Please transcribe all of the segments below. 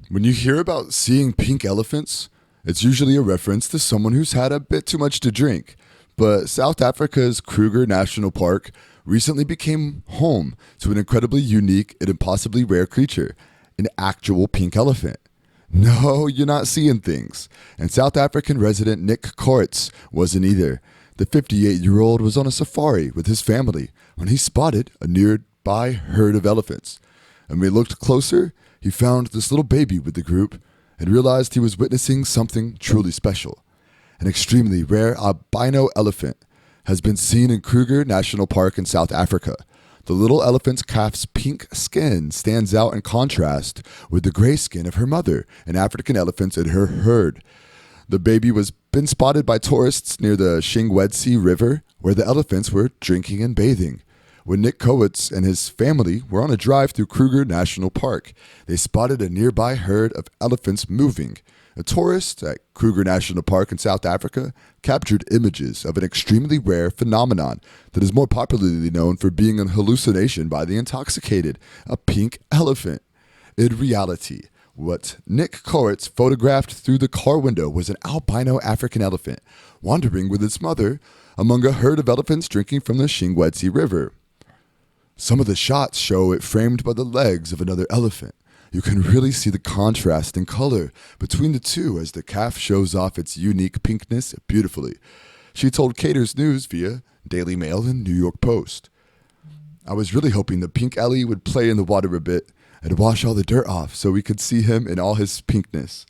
When you hear about seeing pink elephants, it's usually a reference to someone who's had a bit too much to drink. But South Africa's Kruger National Park recently became home to an incredibly unique and impossibly rare creature, an actual pink elephant. No, you're not seeing things. And South African resident Nick Koritz wasn't either. The 58-year-old was on a safari with his family when he spotted a nearby herd of elephants. And when he looked closer, he found this little baby with the group and realized he was witnessing something truly special. An extremely rare albino elephant has been seen in Kruger National Park in South Africa. The little elephant's calf's pink skin stands out in contrast with the gray skin of her mother and African elephants in her herd. The baby was been spotted by tourists near the Shingwedzi River, where the elephants were drinking and bathing. When Nick Kowitz and his family were on a drive through Kruger National Park, they spotted a nearby herd of elephants moving. A tourist at Kruger National Park in South Africa captured images of an extremely rare phenomenon that is more popularly known for being an hallucination by the intoxicated, a pink elephant. In reality, what Nick Koritz photographed through the car window was an albino African elephant wandering with its mother among a herd of elephants drinking from the Shingwedzi River. Some of the shots show it framed by the legs of another elephant. You can really see the contrast in color between the two as the calf shows off its unique pinkness beautifully. She told Caters News via Daily Mail and New York Post. I was really hoping the pink Ellie would play in the water a bit and wash all the dirt off so we could see him in all his pinkness.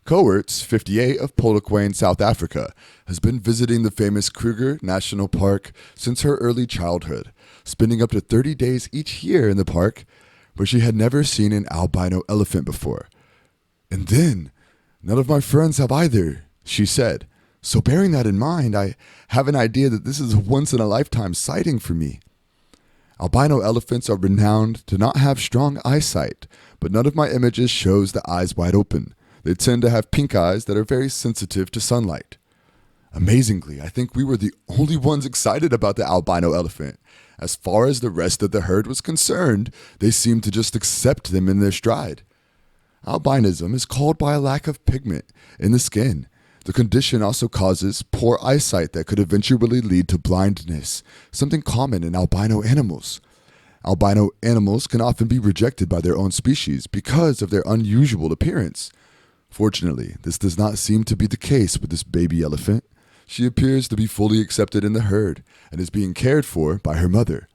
Kowerts, 58, of Polokwane, South Africa, has been visiting the famous Kruger National Park since her early childhood, spending up to 30 days each year in the park, but she had never seen an albino elephant before. And then, none of my friends have either, she said. So bearing that in mind, I have an idea that this is a once-in-a-lifetime sighting for me. Albino elephants are renowned to not have strong eyesight, but none of my images shows the eyes wide open. They tend to have pink eyes that are very sensitive to sunlight. Amazingly, I think we were the only ones excited about the albino elephant. As far as the rest of the herd was concerned, they seemed to just accept them in their stride. Albinism is caused by a lack of pigment in the skin. The condition also causes poor eyesight that could eventually lead to blindness, something common in albino animals. Albino animals can often be rejected by their own species because of their unusual appearance. Fortunately, this does not seem to be the case with this baby elephant. She appears to be fully accepted in the herd and is being cared for by her mother.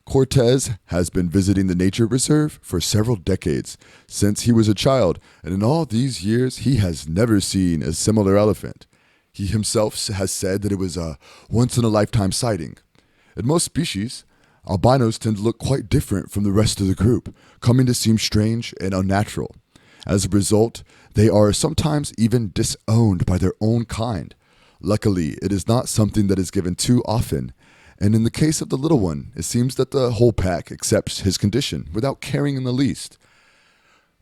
Cortez has been visiting the nature reserve for several decades since he was a child, and in all these years he has never seen a similar elephant. He himself has said that it was a once-in-a-lifetime sighting. In most species, albinos tend to look quite different from the rest of the group, coming to seem strange and unnatural. As a result, they are sometimes even disowned by their own kind. Luckily, it is not something that is given too often, and in the case of the little one, it seems that the whole pack accepts his condition without caring in the least.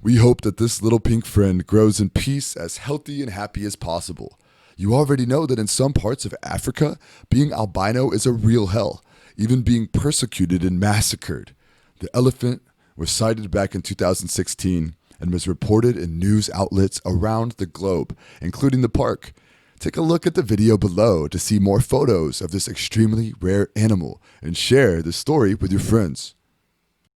We hope that this little pink friend grows in peace, as healthy and happy as possible. You already know that in some parts of Africa, being albino is a real hell, even being persecuted and massacred. The elephant was sighted back in 2016 and was reported in news outlets around the globe, including the park. Take a look at the video below to see more photos of this extremely rare animal and share the story with your friends.